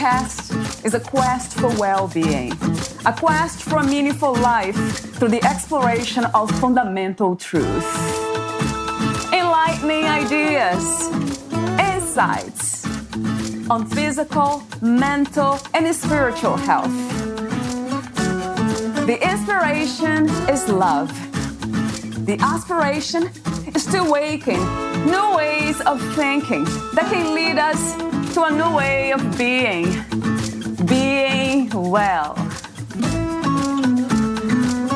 podcast is a quest for well-being, a quest for a meaningful life through the exploration of fundamental truth. Enlightening ideas, insights on physical, mental, and spiritual health. The inspiration is love. The aspiration is to awaken new ways of thinking that can lead us to a new way of being well.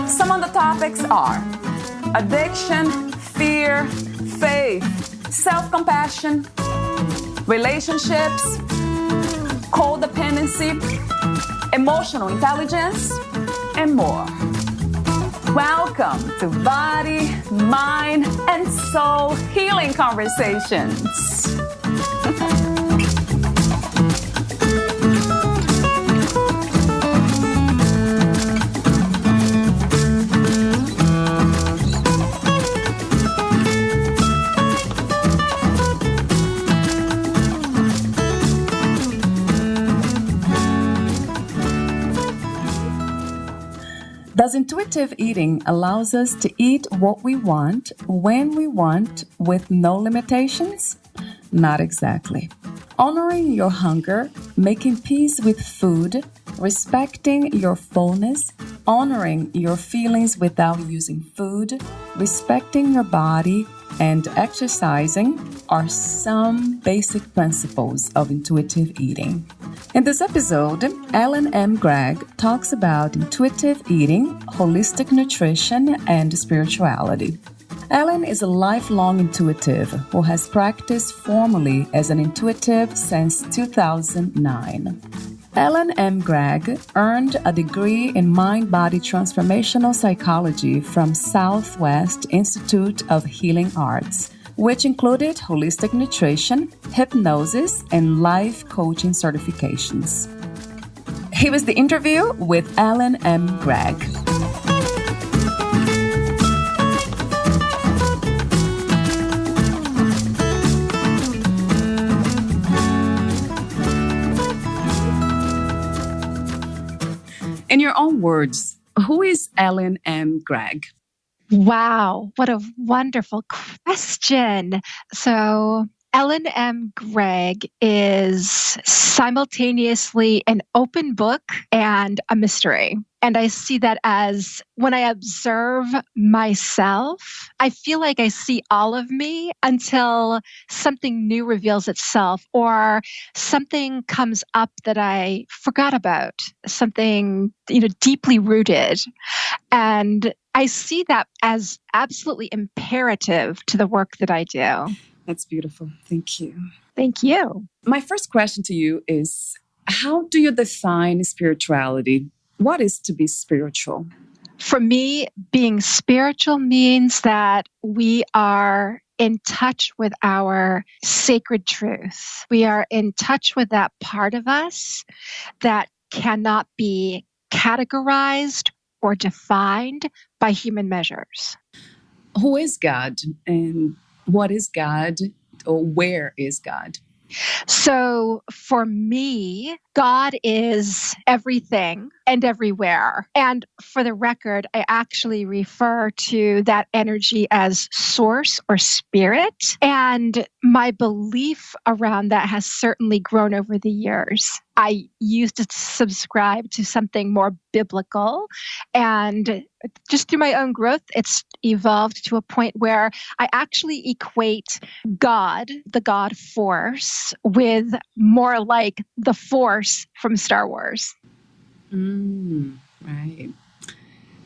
Some of the topics are addiction, fear, faith, self-compassion, relationships, codependency, emotional intelligence, and more. Welcome to Body, Mind, and Soul Healing Conversations. Does intuitive eating allows us to eat what we want, when we want, with no limitations? Not exactly. Honoring your hunger, making peace with food, respecting your fullness, honoring your feelings without using food, respecting your body, and exercising are some basic principles of intuitive eating. In this episode, Ellen M. Gregg talks about intuitive eating, holistic nutrition, and spirituality. Ellen is a lifelong intuitive who has practiced formally as an intuitive since 2009. Ellen M. Gregg earned a degree in Mind-Body Transformational Psychology from Southwest Institute of Healing Arts, which included holistic nutrition, hypnosis, and life coaching certifications. Here is the interview with Ellen M. Gregg. In your own words, who is Ellen M. Gregg? Wow, what a wonderful question. So, Ellen M. Gregg is simultaneously an open book and a mystery. And I see that as when I observe myself, I feel like I see all of me until something new reveals itself or something comes up that I forgot about, something, deeply rooted. And I see that as absolutely imperative to the work that I do. That's beautiful. Thank you. Thank you. My first question to you is, how do you define spirituality? What is to be spiritual? For me, being spiritual means that we are in touch with our sacred truth. We are in touch with that part of us that cannot be categorized or defined by human measures. Who is God and what is God, or where is God? So for me, God is everything and everywhere. And for the record, I actually refer to that energy as source or spirit. And my belief around that has certainly grown over the years. I used to subscribe to something more biblical, and just through my own growth, it's evolved to a point where I actually equate God, the God force, with more like the Force from Star Wars. Right.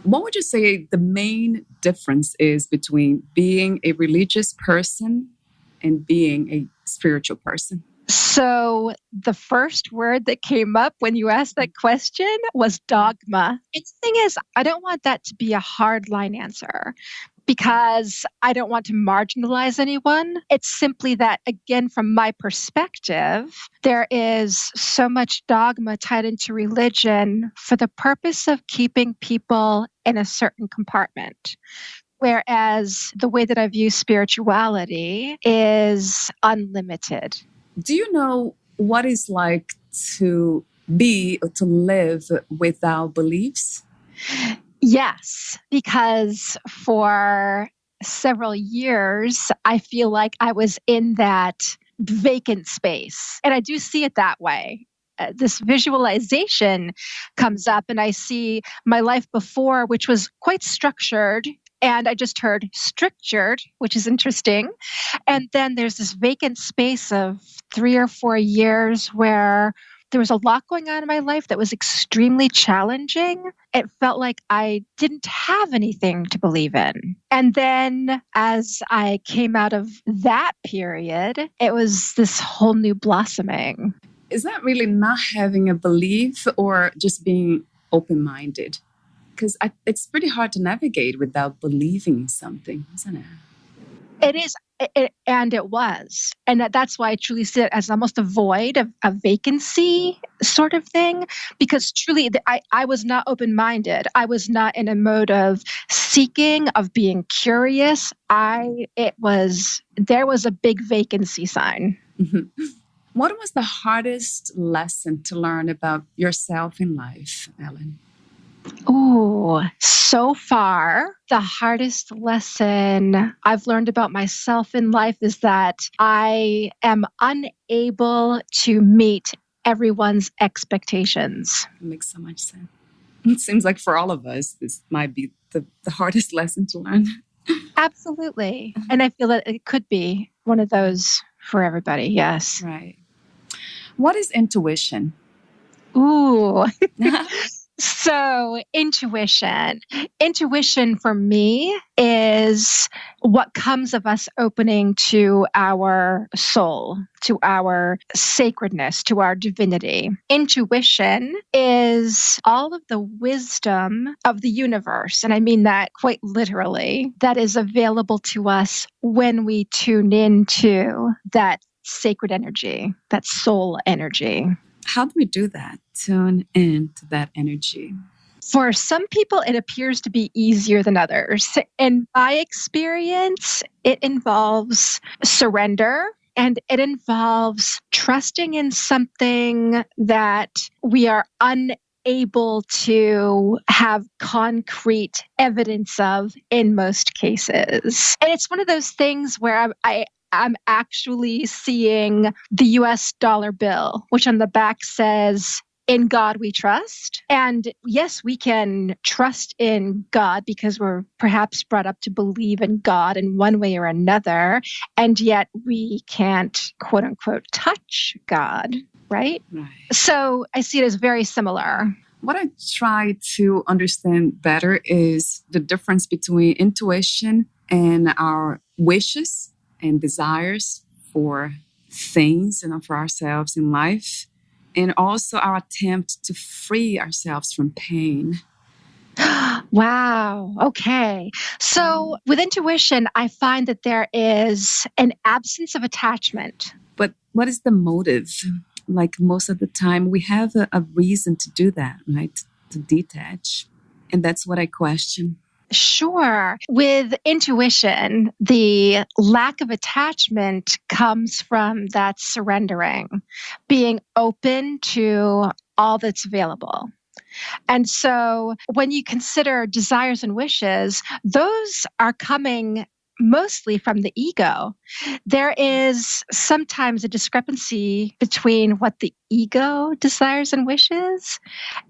What would you say the main difference is between being a religious person and being a spiritual person? So the first word that came up when you asked that question was dogma. And the thing is, I don't want that to be a hard line answer because I don't want to marginalize anyone. It's simply that, again, from my perspective, there is so much dogma tied into religion for the purpose of keeping people in a certain compartment. Whereas the way that I view spirituality is unlimited. Do you know what is like to be or to live without beliefs? Yes, because for several years, I feel like I was in that vacant space. And I do see it that way. This visualization comes up, and I see my life before, which was quite structured. And I just heard structured, which is interesting. And then there's this vacant space of 3 or 4 years where there was a lot going on in my life that was extremely challenging. It felt like I didn't have anything to believe in. And then as I came out of that period, it was this whole new blossoming. Is that really not having a belief or just being open-minded? Because it's pretty hard to navigate without believing in something, isn't it? It is. And it was. And that's why I truly see it as almost a void, a vacancy sort of thing. Because truly, I was not open-minded. I was not in a mode of seeking, of being curious. There was a big vacancy sign. Mm-hmm. What was the hardest lesson to learn about yourself in life, Ellen? Ooh, so far, the hardest lesson I've learned about myself in life is that I am unable to meet everyone's expectations. It makes so much sense. It seems like for all of us, this might be the hardest lesson to learn. Absolutely. And I feel that it could be one of those for everybody. Yes. Right. What is intuition? Ooh. So intuition for me is what comes of us opening to our soul, to our sacredness, to our divinity. Intuition is all of the wisdom of the universe. And I mean that quite literally, that is available to us when we tune into that sacred energy, that soul energy. How do we do that? Tune into that energy. For some people, it appears to be easier than others. In my experience, it involves surrender and it involves trusting in something that we are unable to have concrete evidence of in most cases. And it's one of those things where I'm actually seeing the US dollar bill, which on the back says, "In God we trust." And yes, we can trust in God because we're perhaps brought up to believe in God in one way or another. And yet we can't, quote unquote, touch God, right? Right. So I see it as very similar. What I try to understand better is the difference between intuition and our wishes and desires for things, for ourselves in life, and also our attempt to free ourselves from pain. Wow. Okay. So with intuition, I find that there is an absence of attachment. But what is the motive? Like most of the time, we have a reason to do that, right? To detach. And that's what I question. Sure. With intuition, the lack of attachment comes from that surrendering, being open to all that's available. And so when you consider desires and wishes, those are coming mostly from the ego. There is sometimes a discrepancy between what the ego desires and wishes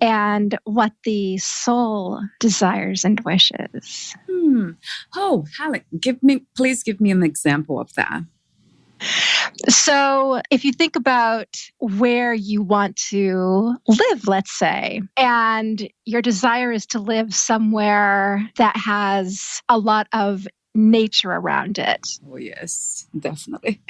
and what the soul desires and wishes. Oh, Helen, please give me an example of that. So if you think about where you want to live, let's say, and your desire is to live somewhere that has a lot of nature around it. Oh, yes, definitely.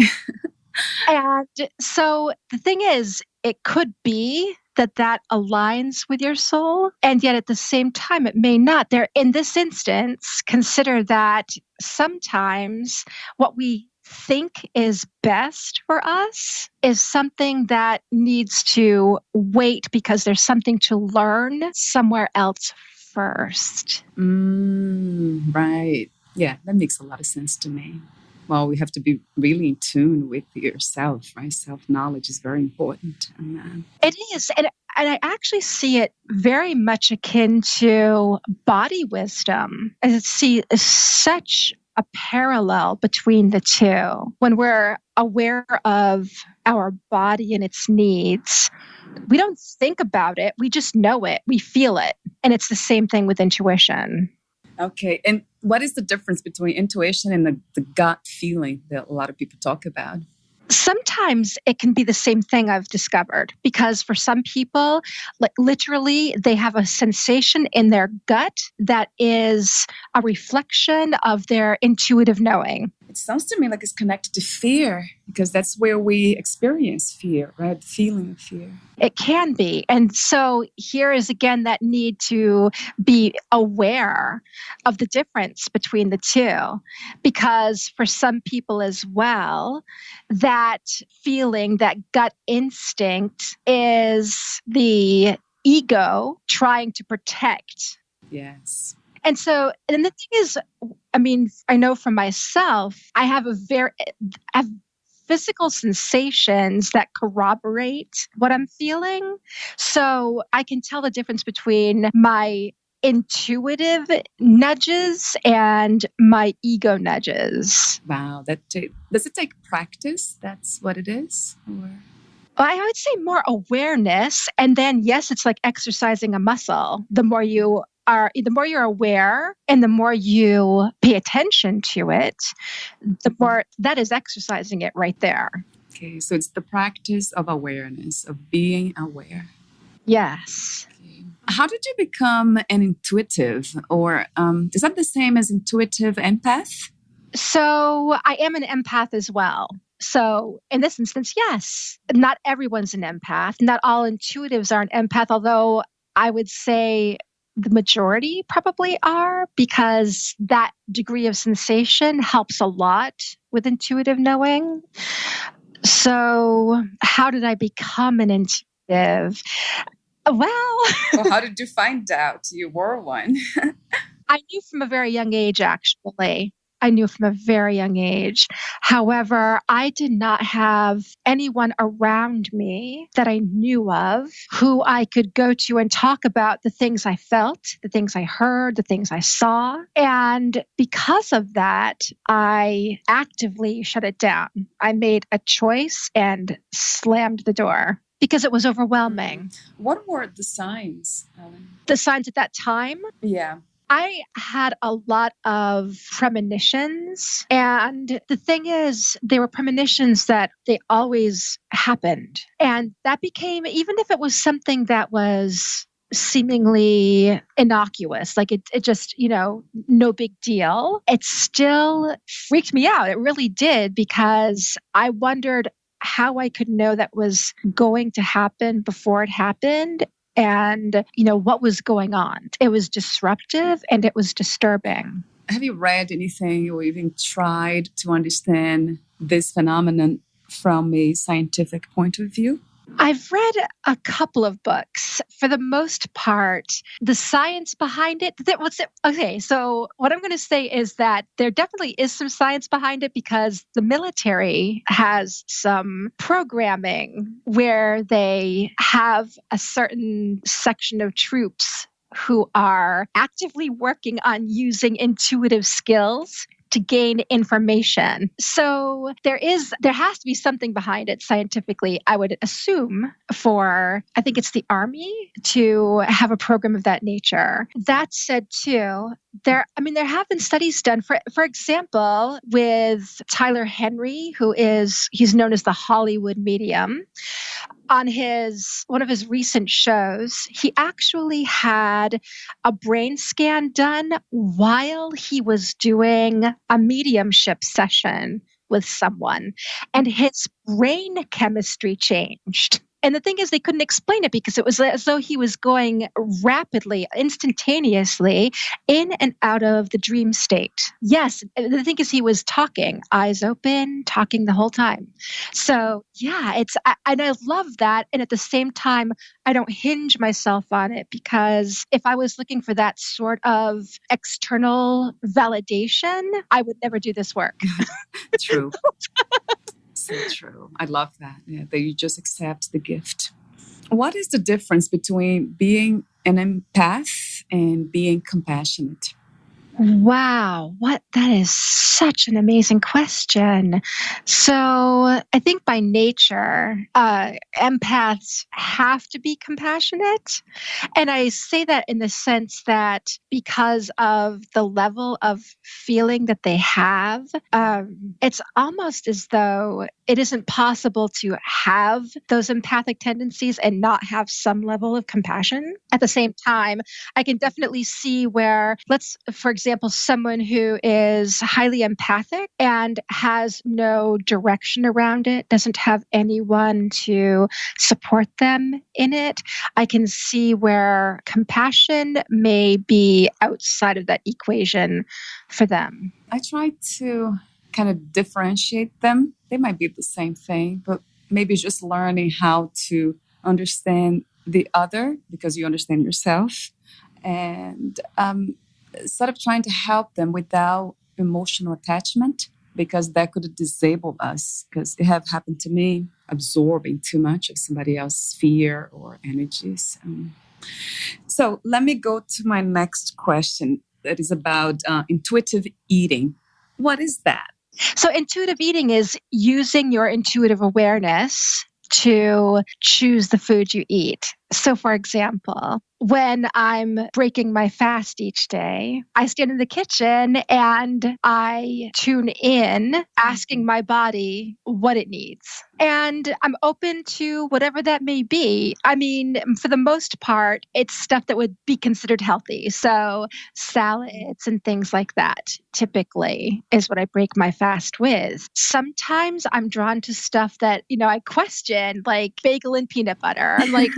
And so the thing is, it could be that aligns with your soul, and yet at the same time, it may not. There, in this instance, consider that sometimes what we think is best for us is something that needs to wait because there's something to learn somewhere else first. Right. Yeah, that makes a lot of sense to me. Well, we have to be really in tune with yourself, right? Self-knowledge is very important. It is. And I actually see it very much akin to body wisdom. I see such a parallel between the two. When we're aware of our body and its needs, we don't think about it. We just know it. We feel it. And it's the same thing with intuition. Okay. And what is the difference between intuition and the gut feeling that a lot of people talk about? Sometimes it can be the same thing, I've discovered, because for some people, like literally, they have a sensation in their gut that is a reflection of their intuitive knowing. It sounds to me like it's connected to fear, because that's where we experience fear, right? The feeling of fear. It can be. And so here is again that need to be aware of the difference between the two, because for some people as well, that feeling, that gut instinct is the ego trying to protect. Yes. And so, and the thing is, I mean, I know for myself, I have physical sensations that corroborate what I'm feeling. So I can tell the difference between my intuitive nudges and my ego nudges. Wow. Does it take practice? That's what it is? Or? Well, I would say more awareness. And then, yes, it's like exercising a muscle. The more you're aware and the more you pay attention to it, the more that is exercising it right there. Okay, so it's the practice of awareness, of being aware. Yes. Okay. How did you become an intuitive, or is that the same as intuitive empath? So I am an empath as well. So in this instance, yes, not everyone's an empath. Not all intuitives are an empath, although I would say the majority probably are, because that degree of sensation helps a lot with intuitive knowing. So how did I become an intuitive? Well, how did you find out you were one? I knew from a very young age, actually. I knew from a very young age. However, I did not have anyone around me that I knew of who I could go to and talk about the things I felt, the things I heard, the things I saw. And because of that, I actively shut it down. I made a choice and slammed the door because it was overwhelming. What were the signs, Ellen? The signs at that time? Yeah. I had a lot of premonitions, and the thing is, they were premonitions that they always happened. And that became, even if it was something that was seemingly innocuous, like it just, no big deal, it still freaked me out. It really did, because I wondered how I could know that was going to happen before it happened. And, what was going on. It was disruptive and it was disturbing. Have you read anything or even tried to understand this phenomenon from a scientific point of view? I've read a couple of books. For the most part, the science behind it. Okay, so what I'm going to say is that there definitely is some science behind it, because the military has some programming where they have a certain section of troops who are actively working on using intuitive skills to gain information. So there has to be something behind it scientifically, I would assume, I think it's the Army to have a program of that nature. That said too, there have been studies done, for example, with Tyler Henry, he's known as the Hollywood medium. On one of his recent shows, he actually had a brain scan done while he was doing a mediumship session with someone, and his brain chemistry changed. And the thing is, they couldn't explain it because it was as though he was going rapidly, instantaneously in and out of the dream state. Yes, the thing is, he was talking, eyes open, talking the whole time. So yeah, and I love that. And at the same time, I don't hinge myself on it, because if I was looking for that sort of external validation, I would never do this work. True. So true. I love that. Yeah, that you just accept the gift. What is the difference between being an empath and being compassionate? Wow, that is such an amazing question. So I think by nature, empaths have to be compassionate. And I say that in the sense that because of the level of feeling that they have, it's almost as though it isn't possible to have those empathic tendencies and not have some level of compassion. At the same time, I can definitely see where, for example, someone who is highly empathic and has no direction around it, doesn't have anyone to support them in it, I can see where compassion may be outside of that equation for them. I try to kind of differentiate them. They might be the same thing, but maybe just learning how to understand the other because you understand yourself, and sort of trying to help them without emotional attachment, because that could disable us, because it have happened to me, absorbing too much of somebody else's fear or energies. So let me go to my next question that is about intuitive eating. What is that? So intuitive eating is using your intuitive awareness to choose the food you eat. So for example, when I'm breaking my fast each day, I stand in the kitchen and I tune in, asking my body what it needs. And I'm open to whatever that may be. I mean, for the most part, it's stuff that would be considered healthy. So salads and things like that typically is what I break my fast with. Sometimes I'm drawn to stuff that, I question, like bagel and peanut butter. I'm like,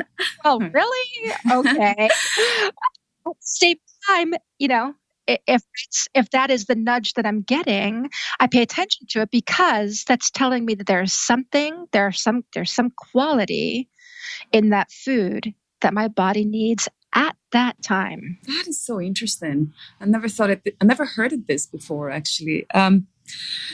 oh, really? Okay. At the same time, if that is the nudge that I'm getting, I pay attention to it because that's telling me that there's some quality in that food that my body needs at that time. That is so interesting. I never heard of this before, actually.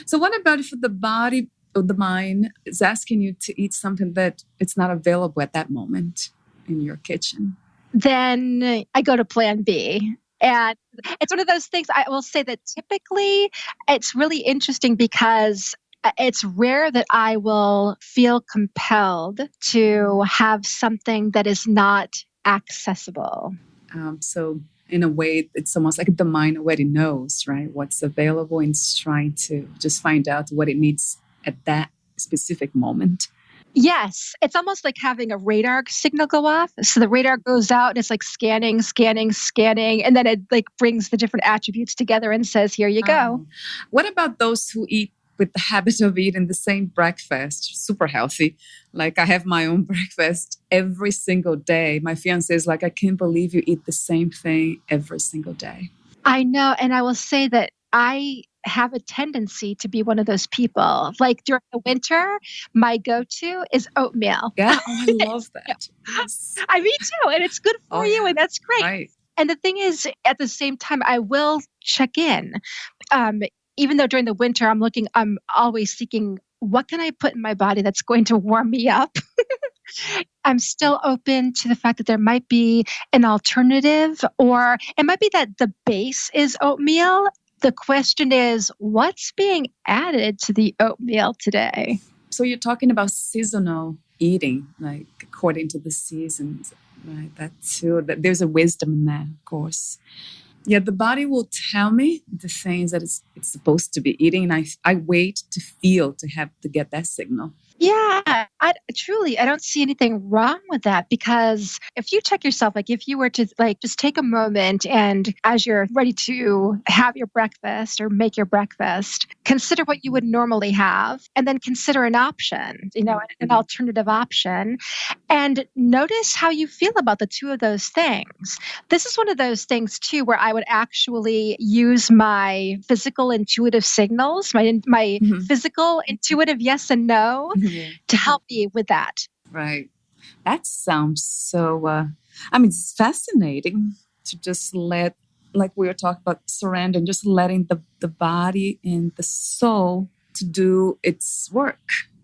So what about if the body or the mind is asking you to eat something that it's not available at that moment in your kitchen? Then I go to plan B. And it's one of those things. I will say that typically it's really interesting because it's rare that I will feel compelled to have something that is not accessible. So in a way, it's almost like the mind already knows, right, what's available, and it's trying to just find out what it needs at that specific moment. Yes, it's almost like having a radar signal go off. So the radar goes out and it's like scanning, and then it like brings the different attributes together and says, here you go. What about those who eat with the habit of eating the same breakfast, super healthy? Like I have my own breakfast every single day. My fiance is like, I can't believe you eat the same thing every single day. I know. And I will say that I have a tendency to be one of those people. Like during the winter, my go-to is oatmeal. Yeah, I love that. Yes. I mean too, and it's good for you, and that's great. Right. And the thing is, at the same time, I will check in. Even though during the winter, I'm always seeking, what can I put in my body that's going to warm me up? I'm still open to the fact that there might be an alternative, or it might be that the base is oatmeal. The question is, what's being added to the oatmeal today? So you're talking about seasonal eating, like according to the seasons, right? That too, that there's a wisdom in that, of course. Yeah, the body will tell me the things that it's supposed to be eating, and I wait to feel to get that signal. Yeah, I don't see anything wrong with that, because if you check yourself, like if you were to like just take a moment and as you're ready to have your breakfast or make your breakfast, consider what you would normally have and then consider an option, an alternative option, and notice how you feel about the two of those things. This is one of those things too where I would actually use my physical intuitive signals, my physical intuitive yes and no to help me with that. Right. That sounds so, it's fascinating to just let, like we were talking about, surrender and just letting the body and the soul to do its work,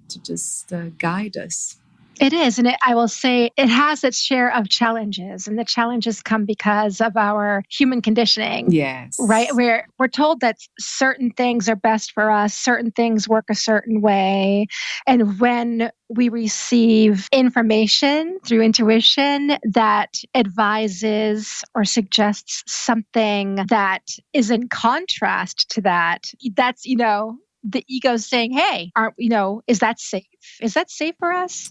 to just guide us. It is. And I will say it has its share of challenges. And the challenges come because of our human conditioning. Yes. Right? We're told that certain things are best for us, certain things work a certain way. And when we receive information through intuition that advises or suggests something that is in contrast to that, that's, the ego saying, hey, is that safe? Is that safe for us?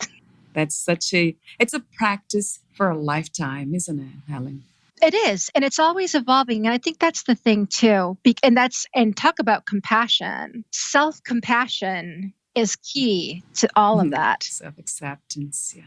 That's it's a practice for a lifetime, isn't it, Helen? It is. And it's always evolving. And I think that's the thing too. And talk about compassion. Self-compassion is key to all of that. Self-acceptance, yeah.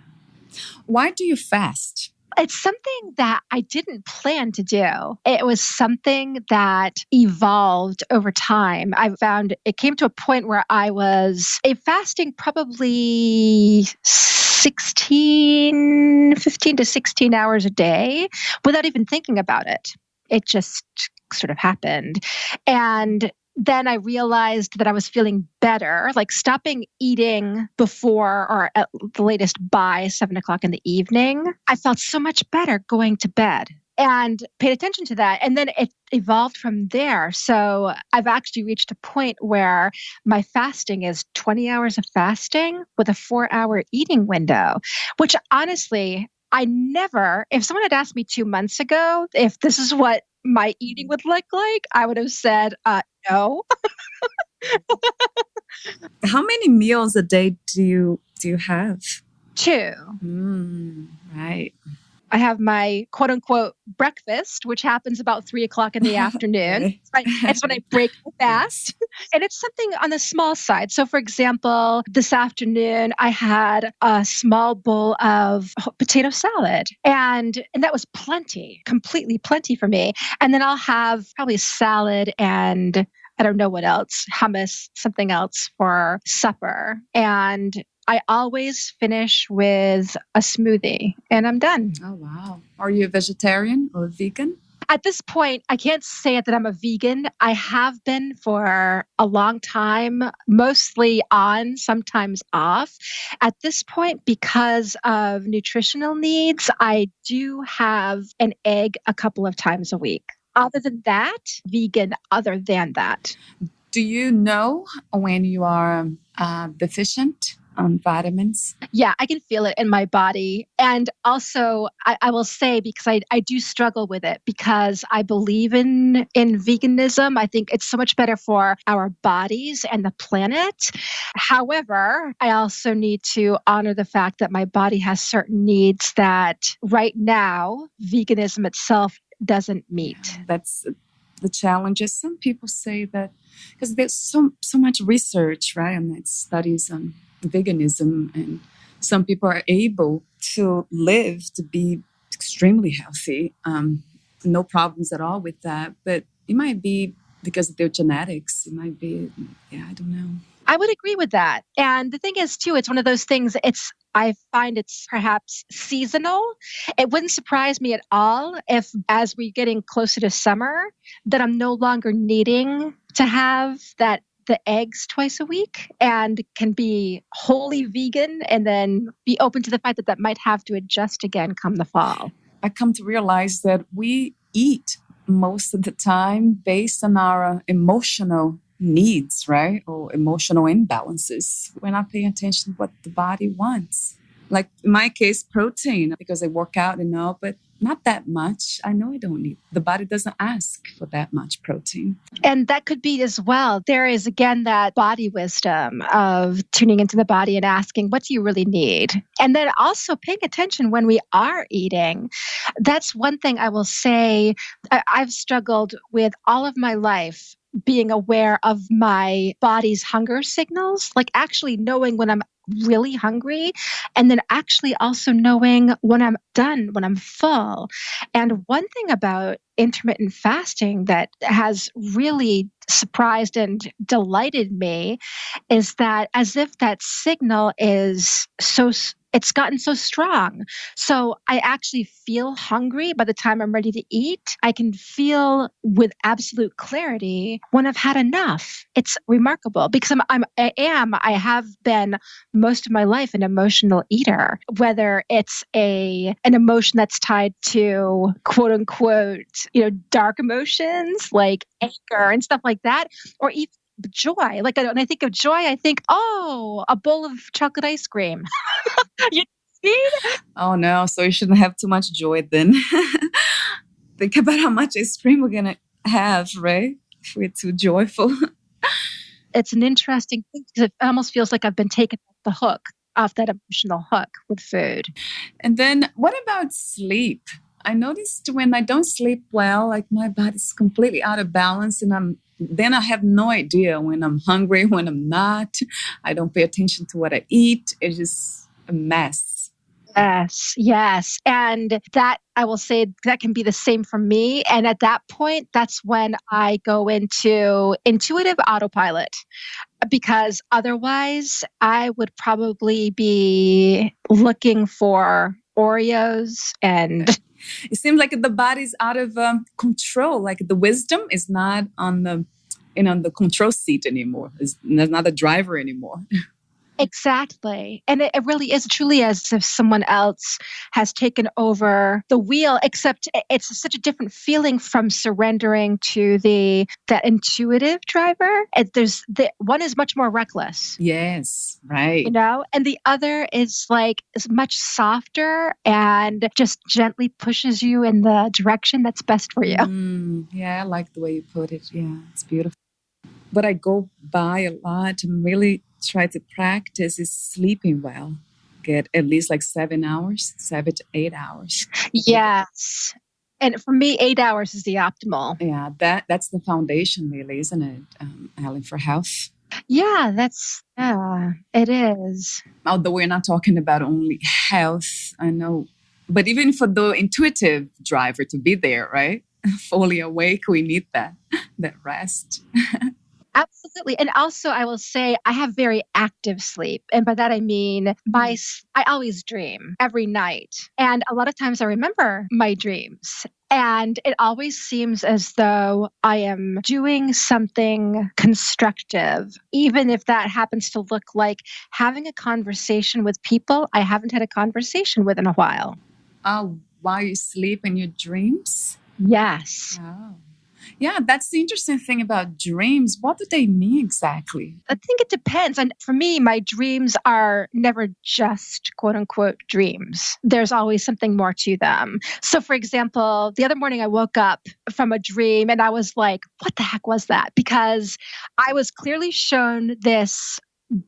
Why do you fast? It's something that I didn't plan to do. It was something that evolved over time. I found it came to a point where I was fasting probably 15 to 16 hours a day without even thinking about it. It just sort of happened. And then I realized that I was feeling better, like stopping eating before or at the latest by 7:00 in the evening. I felt so much better going to bed and paid attention to that. And then it evolved from there. So I've actually reached a point where my fasting is 20 hours of fasting with a 4-hour eating window, which honestly, if someone had asked me 2 months ago if this is what my eating would look like, I would have said, no. How many meals a day do you have? 2. Right. I have my quote unquote breakfast, which happens about 3:00 in the afternoon. It's when I break the fast. And it's something on the small side. So for example, this afternoon I had a small bowl of potato salad and that was plenty, completely plenty for me. And then I'll have probably salad and I don't know what else, hummus, something else for supper. And I always finish with a smoothie and I'm done. Oh, wow. Are you a vegetarian or a vegan? At this point, I can't say that I'm a vegan. I have been for a long time, mostly on, sometimes off. At this point, because of nutritional needs, I do have an egg a couple of times a week. Other than that, vegan other than that. Do you know when you are deficient on vitamins? Yeah, I can feel it in my body. And also, I will say, because I do struggle with it, because I believe in veganism. I think it's so much better for our bodies and the planet. However, I also need to honor the fact that my body has certain needs that right now, veganism itself doesn't meet. That's the challenges. Some people say that because there's so much research, right, and studies on veganism, and some people are able to live to be extremely healthy, no problems at all with that. But it might be because of their genetics. It might be, I don't know. I would agree with that. And the thing is, too, it's one of those things, I find it's perhaps seasonal. It wouldn't surprise me at all if, as we're getting closer to summer, that I'm no longer needing to have the eggs twice a week and can be wholly vegan and then be open to the fact that might have to adjust again come the fall. I come to realize that we eat most of the time based on our emotional needs, right? Or emotional imbalances. We're not paying attention to what the body wants. Like in my case, protein, because I work out, but not that much. I know I don't need, the body doesn't ask for that much protein. And that could be as well. There is, again, that body wisdom of tuning into the body and asking, what do you really need? And then also paying attention when we are eating. That's one thing I will say. I've struggled with all of my life being aware of my body's hunger signals, like actually knowing when I'm really hungry, and then actually also knowing when I'm done, when I'm full. And one thing about intermittent fasting that has really surprised and delighted me is that as if that signal is it's gotten so strong. So I actually feel hungry by the time I'm ready to eat. I can feel with absolute clarity when I've had enough. It's remarkable because I have been most of my life an emotional eater, whether it's an emotion that's tied to quote unquote, dark emotions like anger and stuff like that, or even joy. Like when I think of joy, I think, oh, a bowl of chocolate ice cream. You see? Oh no, so you shouldn't have too much joy then. Think about how much ice cream we're going to have, right? If we're too joyful. It's an interesting thing because it almost feels like I've been taken off that emotional hook with food. And then what about sleep? I noticed when I don't sleep well, like my body's completely out of balance and then I have no idea when I'm hungry, when I'm not. I don't pay attention to what I eat. It's just a mess. Yes. And that, I will say, that can be the same for me. And at that point, that's when I go into intuitive autopilot, because otherwise I would probably be looking for Oreos and... It seems like the body's out of control. Like the wisdom is not on the control seat anymore. There's not a driver anymore. Exactly. And it really is truly as if someone else has taken over the wheel, except it's such a different feeling from surrendering to that intuitive driver. One is much more reckless. Yes, right. And the other is much softer and just gently pushes you in the direction that's best for you. Yeah, I like the way you put it. Yeah, it's beautiful. What I go by a lot and really try to practice is sleeping well. Get at least 7 hours, 7 to 8 hours. Yes. And for me, 8 hours is the optimal. Yeah, that's the foundation really, isn't it, Ellen, for health? Yeah, it is. Although we're not talking about only health, I know. But even for the intuitive driver to be there, right? Fully awake, we need that rest. Absolutely. And also, I will say I have very active sleep. And by that, I mean I always dream every night. And a lot of times I remember my dreams. And it always seems as though I am doing something constructive, even if that happens to look like having a conversation with people I haven't had a conversation with in a while. While you sleep in your dreams? Yes. Oh. Yeah, that's the interesting thing about dreams. What do they mean exactly? I think it depends. And for me, my dreams are never just quote unquote dreams. There's always something more to them. So for example, the other morning I woke up from a dream and I was like, what the heck was that? Because I was clearly shown this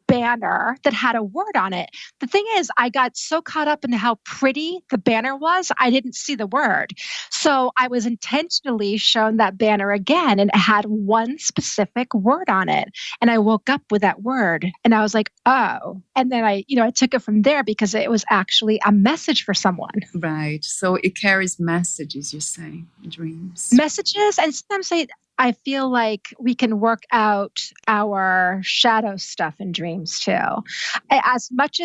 banner that had a word on it. The thing is, I got so caught up in how pretty the banner was, I didn't see the word. So I was intentionally shown that banner again, and it had one specific word on it. And I woke up with that word, and I was like, oh. And then I took it from there because it was actually a message for someone. Right. So it carries messages, you're saying, dreams. Messages, and sometimes I feel like we can work out our shadow stuff in dreams too. As much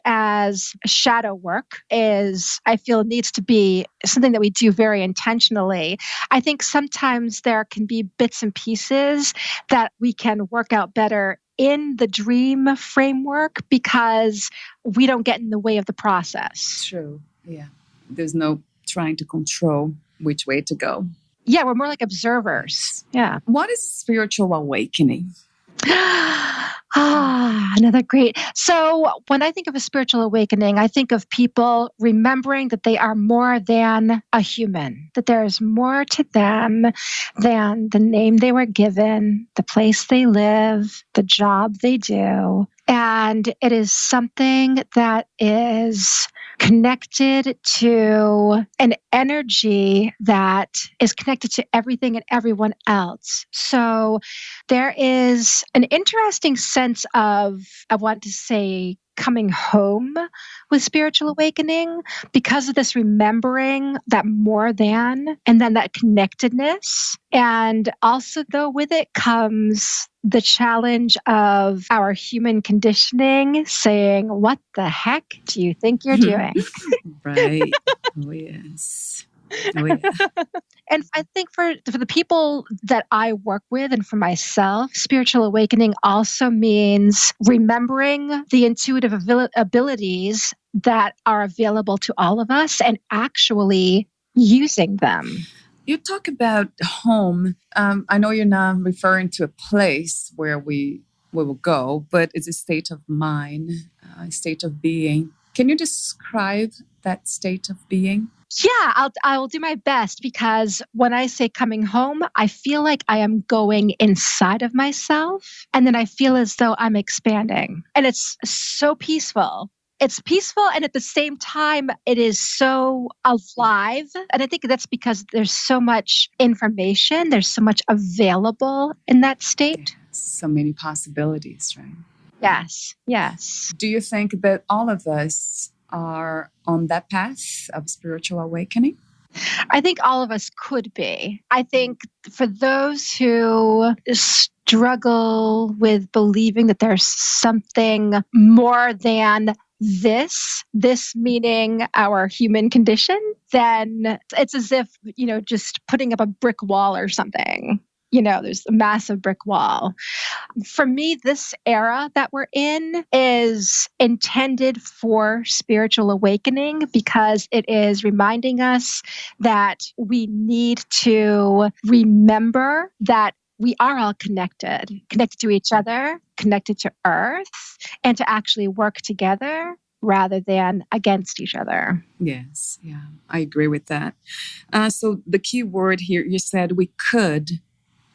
as shadow work I feel needs to be something that we do very intentionally. I think sometimes there can be bits and pieces that we can work out better in the dream framework because we don't get in the way of the process. True. Yeah. There's no trying to control which way to go. Yeah, we're more like observers. Yeah. What is spiritual awakening? Another great. So when I think of a spiritual awakening, I think of people remembering that they are more than a human, that there is more to them than the name they were given, the place they live, the job they do. And it is something that is connected to an energy that is connected to everything and everyone else. So there is an interesting sense of, I want to say, coming home with spiritual awakening because of this remembering that more than, and then that connectedness. And also, though, with it comes the challenge of our human conditioning saying, what the heck do you think you're doing? Right. Oh, yes. Oh, yeah. And I think for the people that I work with and for myself, spiritual awakening also means remembering the intuitive abilities that are available to all of us and actually using them. You talk about home. I know you're not referring to a place where we will go, but it's a state of mind, a state of being. Can you describe that state of being? Yeah, I will do my best because when I say coming home, I feel like I am going inside of myself and then I feel as though I'm expanding. And it's so peaceful. It's peaceful and at the same time, it is so alive. And I think that's because there's so much information, there's so much available in that state. Yeah, so many possibilities, right? Yes, yes. Do you think that all of us are on that path of spiritual awakening? I think all of us could be. I think for those who struggle with believing that there's something more than this meaning our human condition, then it's as if, just putting up a brick wall or something. There's a massive brick wall. For me, this era that we're in is intended for spiritual awakening because it is reminding us that we need to remember that we are all connected to each other, connected to Earth, and to actually work together rather than against each other. Yes, yeah, I agree with that. So the key word here, you said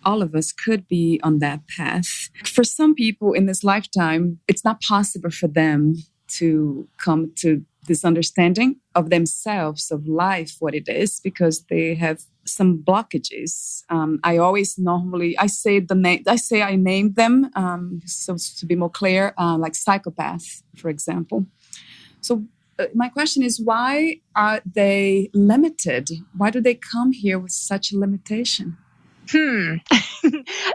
all of us could be on that path. For some people in this lifetime, it's not possible for them to come to this understanding of themselves, of life, what it is, because they have some blockages. I name them, so to be more clear, like psychopath, for example. So my question is, why are they limited? Why do they come here with such a limitation?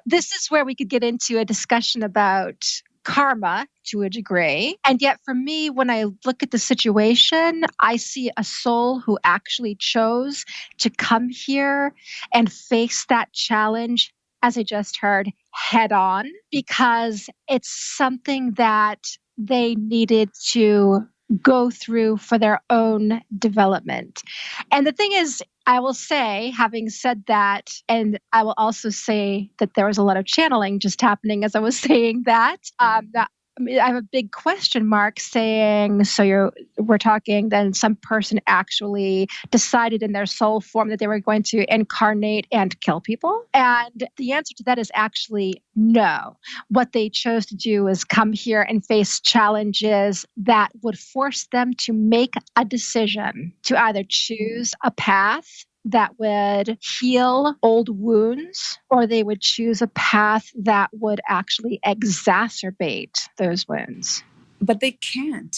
This is where we could get into a discussion about karma to a degree. And yet for me, when I look at the situation, I see a soul who actually chose to come here and face that challenge, as I just heard, head on, because it's something that they needed to go through for their own development. And the thing is, I will say, having said that, and I will also say that there was a lot of channeling just happening as I was saying that, I have a big question mark saying, we're talking then some person actually decided in their soul form that they were going to incarnate and kill people. And the answer to that is actually no. What they chose to do is come here and face challenges that would force them to make a decision to either choose a path that would heal old wounds, or they would choose a path that would actually exacerbate those wounds. But they can't.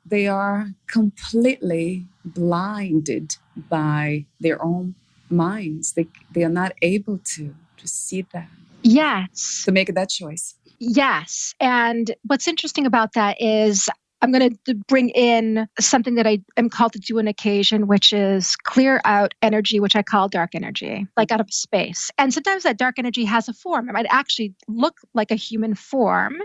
They are completely blinded by their own minds. They are not able to see that. Yes. To make that choice. Yes. And what's interesting about that is I'm going to bring in something that I am called to do on occasion, which is clear out energy, which I call dark energy, like out of space. And sometimes that dark energy has a form. It might actually look like a human form.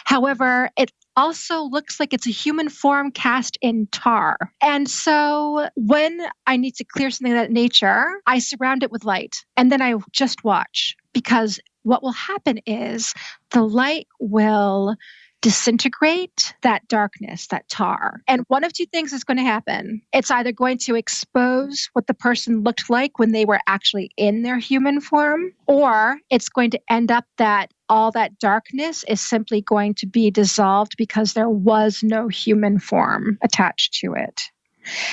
However, it also looks like it's a human form cast in tar. And so when I need to clear something of that nature, I surround it with light and then I just watch, because what will happen is the light will disintegrate that darkness, that tar. And one of two things is going to happen. It's either going to expose what the person looked like when they were actually in their human form, or it's going to end up that all that darkness is simply going to be dissolved because there was no human form attached to it.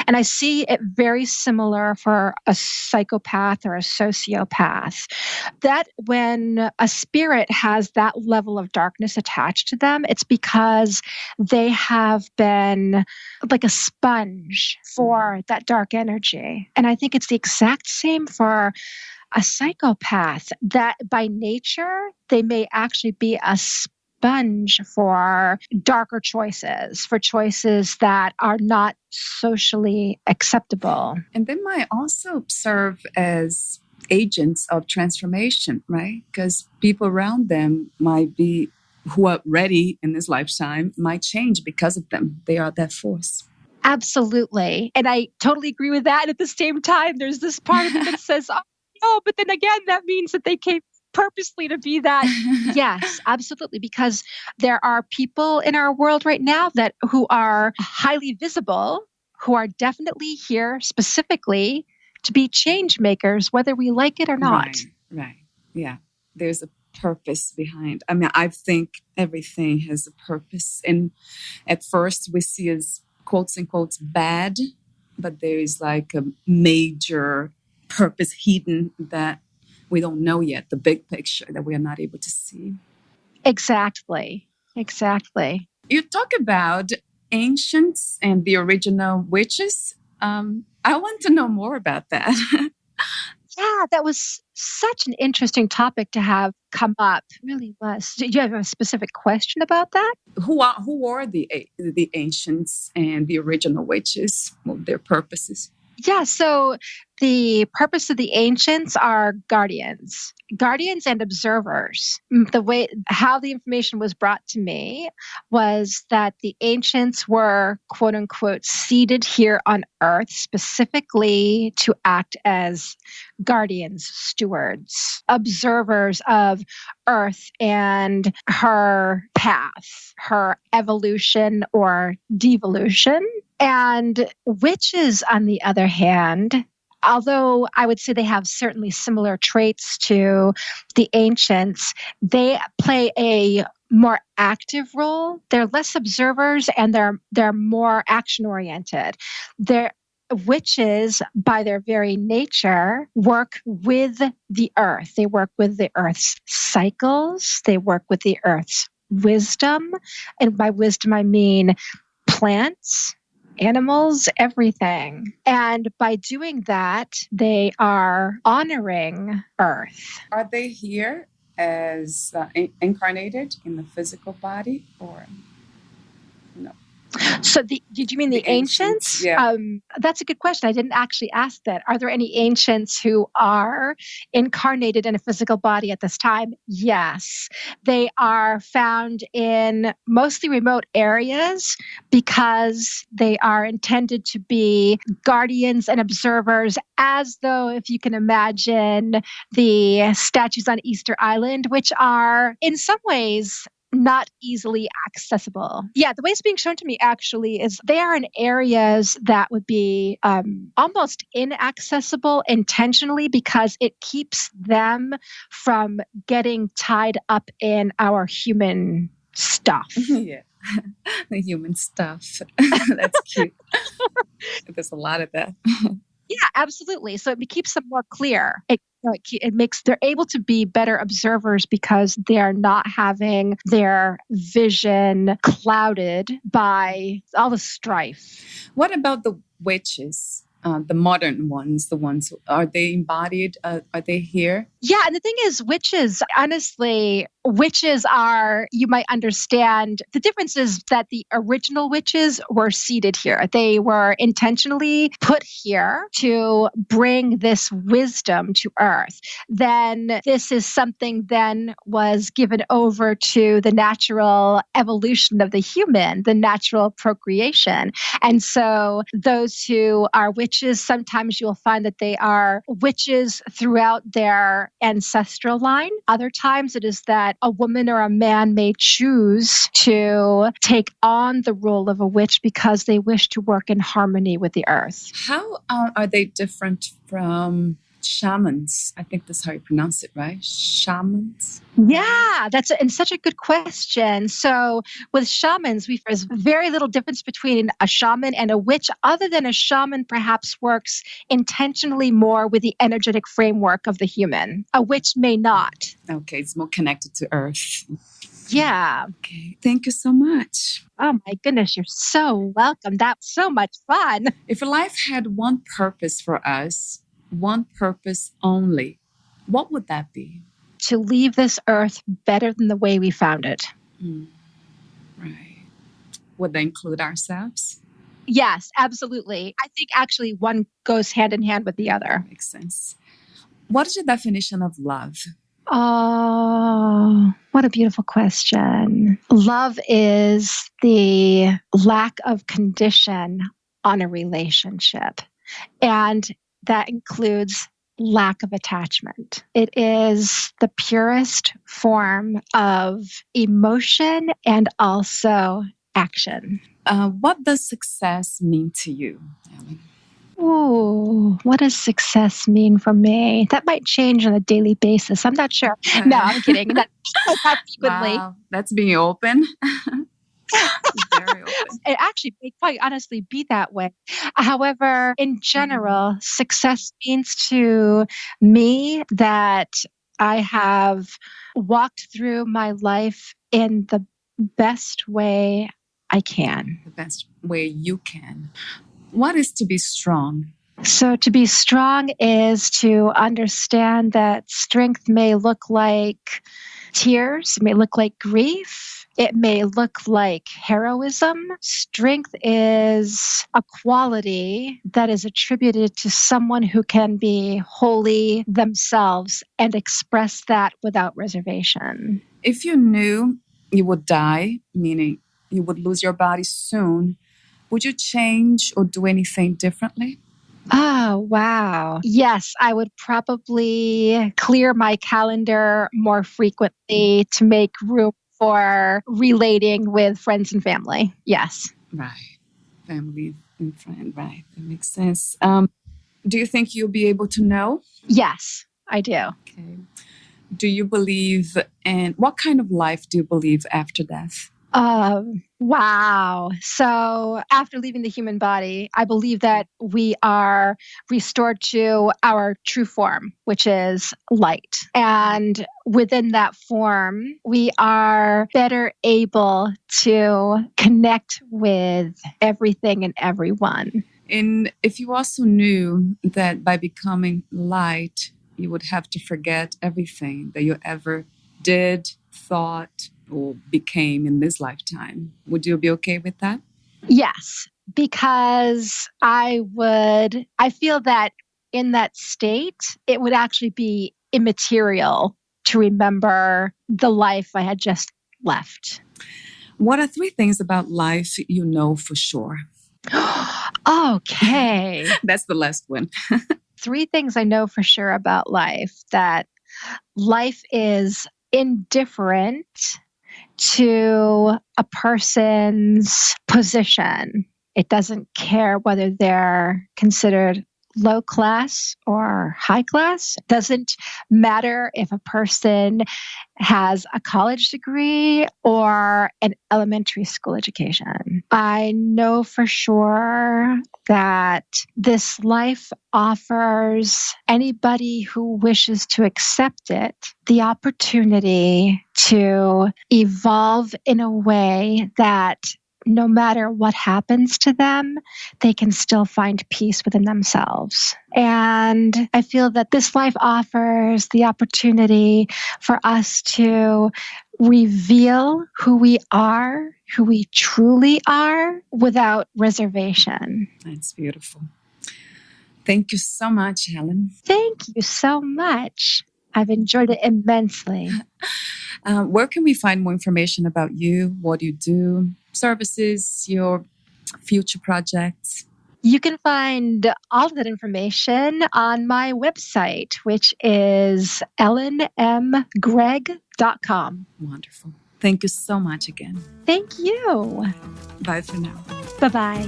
And I see it very similar for a psychopath or a sociopath, that when a spirit has that level of darkness attached to them, it's because they have been like a sponge for that dark energy. And I think it's the exact same for a psychopath, that by nature, they may actually be a sponge for darker choices, for choices that are not socially acceptable. And they might also serve as agents of transformation, right? Because people around them might be, who are ready in this lifetime, might change because of them. They are that force. Absolutely. And I totally agree with that. And at the same time, there's this part of me that says, oh, no, but then again, that means that they came purposely to be that. Yes, absolutely. Because there are people in our world right now who are highly visible, who are definitely here specifically to be change makers, whether we like it or not. Right. Yeah. There's a purpose behind. I mean, I think everything has a purpose. And at first we see as quotes and quotes bad, but there is like a major purpose hidden that we don't know yet, the big picture that we are not able to see. Exactly. You talk about ancients and the original witches. I want to know more about that. Yeah, that was such an interesting topic to have come up. It really was. Do you have a specific question about that? Who are the ancients and the original witches? What their purposes? Yeah, so the purpose of the ancients are guardians and observers. How the information was brought to me was that the ancients were, quote unquote, seated here on earth specifically to act as guardians, stewards, observers of earth and her path, her evolution or devolution. And witches, on the other hand, although I would say they have certainly similar traits to the ancients, they play a more active role. They're less observers and they're more action-oriented. Witches, by their very nature, work with the earth. They work with the earth's cycles. They work with the earth's wisdom. And by wisdom, I mean plants, animals, everything. And by doing that, they are honoring Earth. Are they here as incarnated in the physical body or no? So did you mean the ancients? Yeah. That's a good question. I didn't actually ask that. Are there any ancients who are incarnated in a physical body at this time? Yes. They are found in mostly remote areas because they are intended to be guardians and observers, as though, if you can imagine, the statues on Easter Island, which are in some ways not easily accessible. Yeah, the way it's being shown to me actually is they are in areas that would be almost inaccessible intentionally because it keeps them from getting tied up in our human stuff. Yeah, the human stuff. That's cute. There's a lot of that. Yeah, absolutely. So it keeps them more clear. It makes they're able to be better observers because they are not having their vision clouded by all the strife. What about the witches? The modern ones, the ones, are they embodied? Are they here? Yeah. And the thing is, witches are, you might understand, the difference is that the original witches were seated here. They were intentionally put here to bring this wisdom to earth. Then this is something then was given over to the natural evolution of the human, the natural procreation. And so those who are witches, sometimes you'll find that they are witches throughout their ancestral line. Other times it is that a woman or a man may choose to take on the role of a witch because they wish to work in harmony with the earth. How are they different from shamans? I think that's how you pronounce it, right? Shamans? Yeah, and such a good question. So with shamans, there's very little difference between a shaman and a witch, other than a shaman perhaps works intentionally more with the energetic framework of the human. A witch may not. Okay, it's more connected to earth. Yeah. Okay, thank you so much. Oh my goodness, you're so welcome. That's so much fun. If life had one purpose for us, one purpose only, what would that be? To leave this earth better than the way we found it. Right. Would that include ourselves? Yes, absolutely. I think actually one goes hand in hand with the other. Makes sense. What is your definition of love? Oh, what a beautiful question. Love is the lack of condition on a relationship. And that includes lack of attachment. It is the purest form of emotion and also action. What does success mean to you, Ellen? Ooh, what does success mean for me? That might change on a daily basis. I'm not sure. No, I'm kidding. Not frequently. Wow, that's being open. Very open. It actually may quite honestly be that way. However, in general, success means to me that I have walked through my life in the best way I can. The best way you can. What is to be strong? So to be strong is to understand that strength may look like tears, it may look like grief, it may look like heroism. Strength is a quality that is attributed to someone who can be wholly themselves and express that without reservation. If you knew you would die, meaning you would lose your body soon, would you change or do anything differently? Oh, wow. Yes, I would probably clear my calendar more frequently to make room for relating with friends and family. Yes. Right. Family and friend. Right. That makes sense. Do you think you'll be able to know? Yes, I do. Okay. Do you believe in what kind of life do you believe after death? Wow. So after leaving the human body, I believe that we are restored to our true form, which is light. And within that form, we are better able to connect with everything and everyone. And if you also knew that by becoming light, you would have to forget everything that you ever did, thought, or became in this lifetime, would you be okay with that? Yes, because I feel that in that state, it would actually be immaterial to remember the life I had just left. What are 3 things about life you know for sure? Okay. That's the last one. 3 things I know for sure about life: that life is indifferent to a person's position. It doesn't care whether they're considered low class or high class. It doesn't matter if a person has a college degree or an elementary school education. I know for sure that this life offers anybody who wishes to accept it the opportunity to evolve in a way that no matter what happens to them, they can still find peace within themselves. And I feel that this life offers the opportunity for us to reveal who we are, who we truly are, without reservation. That's beautiful. Thank you so much, Helen. Thank you so much. I've enjoyed it immensely. Where can we find more information about you, what you do, services, your future projects? You can find all of that information on my website, which is ellenmgregg.com. Wonderful. Thank you so much again. Thank you. Bye for now. Bye-bye.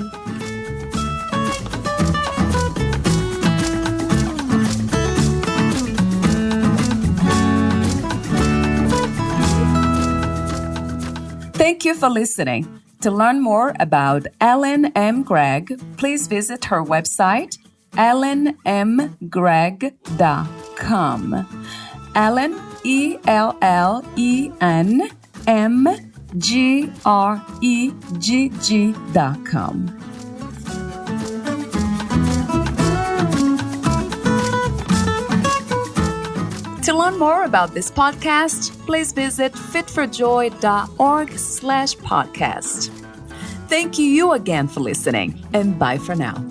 Thank you for listening. To learn more about Ellen M. Gregg, please visit her website, ellenmgregg.com. Ellen, ELLENMGREGG.com. To learn more about this podcast, please visit fitforjoy.org/podcast. Thank you again for listening, and bye for now.